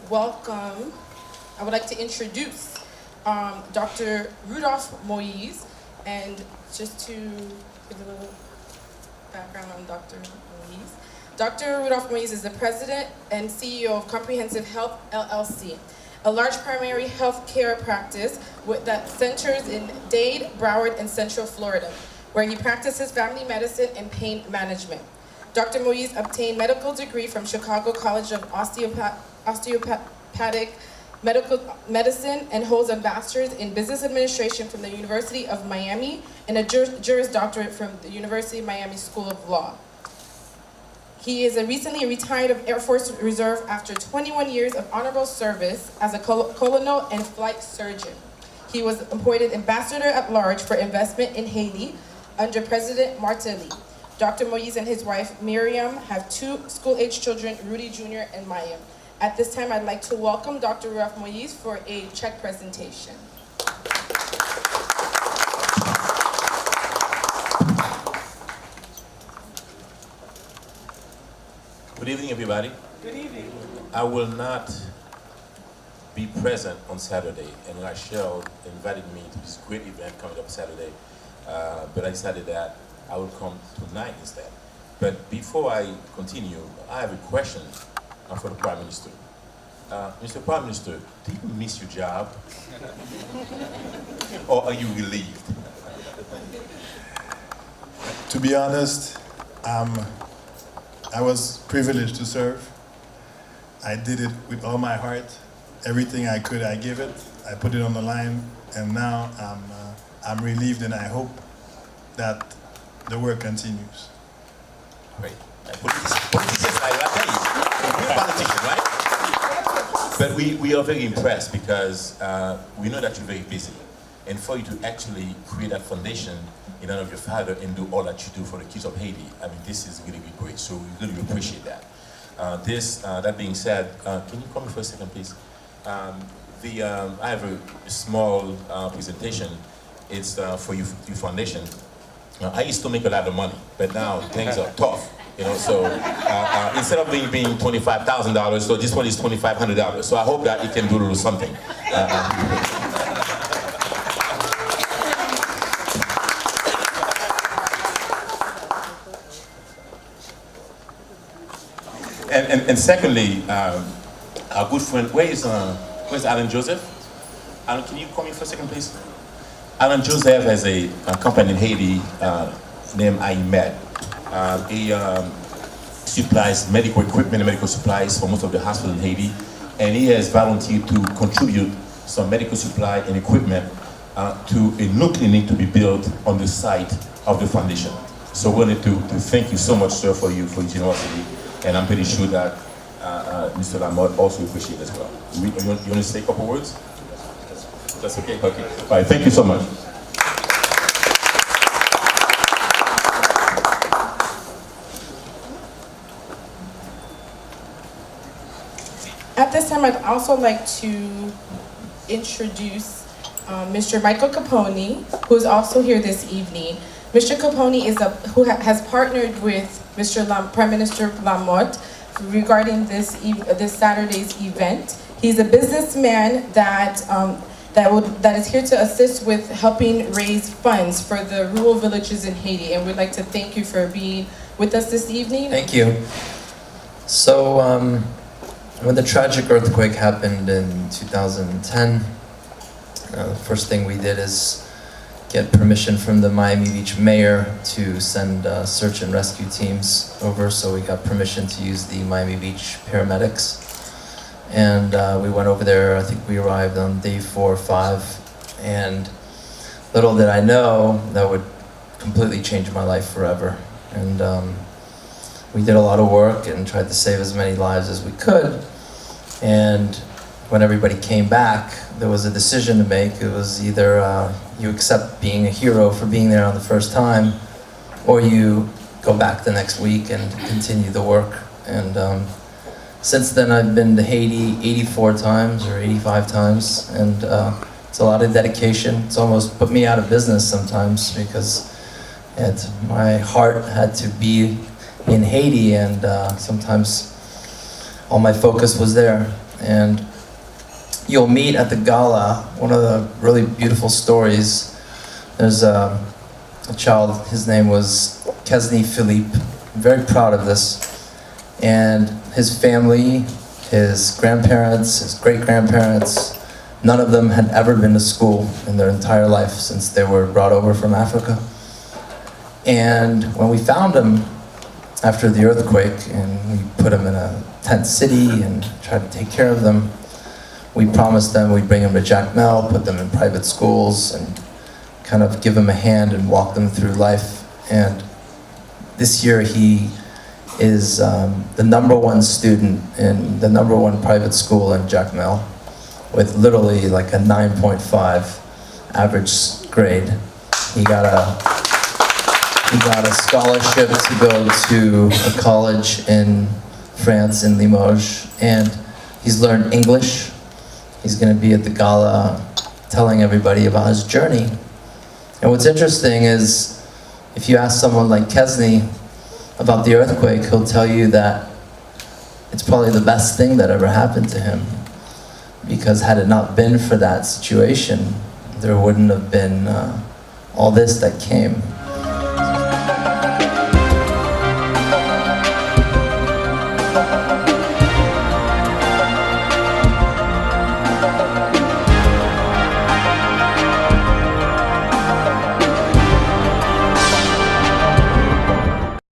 welcome, I would like to introduce Dr. Rudolph Moise, and just to give a little background on Dr. Moise. Dr. Rudolph Moise is the president and CEO of Comprehensive Health LLC, a large primary health care practice that centers in Dade, Broward, and Central Florida, where he practices family medicine and pain management. Dr. Moise obtained medical degree from Chicago College of Osteopathic Medical Medicine and holds a master's in business administration from the University of Miami and a Juris Doctorate from the University of Miami School of Law. He is a recently retired of Air Force Reserve after 21 years of honorable service as a colonel and flight surgeon. He was appointed ambassador at large for investment in Haiti under President Martelly. Dr. Moise and his wife, Miriam, have 2 school-age children, Rudy Jr. and Maya. At this time, I'd like to welcome Dr. Rudolph Moise for a check presentation. Good evening, everybody. Good evening. I will not be present on Saturday, and Rachel invited me to this great event coming up Saturday, but I decided that I will come tonight instead. But before I continue, I have a question for the Prime Minister. Mr. Prime Minister, do you miss your job? Or are you relieved? To be honest, I was privileged to serve. I did it with all my heart. Everything I could, I give it. I put it on the line, and now I'm relieved, and I hope that the work continues. Great. Politicians, I tell you, you're a politician, right? But we are very impressed because we know that you're very busy. And for you to actually create that foundation in honor of your father and do all that you do for the kids of Haiti, I mean, this is really, really great. So we really appreciate that. That being said, can you come for a second, please? I have a small presentation. It's for your foundation. I used to make a lot of money, but now things are tough, you know. So instead of being $25,000, so this one is $2,500. So I hope that it can do a little something. And secondly, our good friend, where's Alan Joseph? Alan, can you come in for a second, please? Alan Joseph has a company in Haiti named IMED. He supplies medical equipment and medical supplies for most of the hospitals in Haiti, and he has volunteered to contribute some medical supply and equipment to a new clinic to be built on the site of the foundation. So we wanted to thank you so much, sir, for your generosity, and I'm pretty sure that Mr. Lamothe also appreciates it as well. You want to say a couple words? That's okay? Okay. All right, thank you so much. At this time, I'd also like to introduce Mr. Michael Capone, who is also here this evening. Mr. Capone is has partnered with Mr. Prime Minister Lamothe regarding this Saturday's event. He's a businessman that is here to assist with helping raise funds for the rural villages in Haiti, and we'd like to thank you for being with us this evening. Thank you. So, when the tragic earthquake happened in 2010, the first thing we did is get permission from the Miami Beach mayor to send search and rescue teams over, so we got permission to use the Miami Beach paramedics. And we went over there. I think we arrived on day 4 or 5, and little did I know that would completely change my life forever. And we did a lot of work and tried to save as many lives as we could. And when everybody came back, there was a decision to make. It was either you accept being a hero for being there on the first time, or you go back the next week and continue the work. And since then, I've been to Haiti 84 times or 85 times, and it's a lot of dedication. It's almost put me out of business sometimes because my heart had to be in Haiti, and sometimes all my focus was there. And you'll meet at the gala one of the really beautiful stories. There's a child, his name was Kesney Philippe. I'm very proud of this. And his family, his grandparents, his great-grandparents, none of them had ever been to school in their entire life since they were brought over from Africa. And when we found him after the earthquake, and we put him in a tent city and tried to take care of them, we promised them we'd bring them to Jack Mel, put them in private schools, and kind of give them a hand and walk them through life. And this year he is the #1 student in the #1 private school in Jack Mel, with literally like a 9.5 average grade. He got a scholarship to go to a college in France, in Limoges, and he's learned English. He's going to be at the gala telling everybody about his journey. And what's interesting is, if you ask someone like Kesney about the earthquake, he'll tell you that it's probably the best thing that ever happened to him. Because had it not been for that situation, there wouldn't have been all this that came.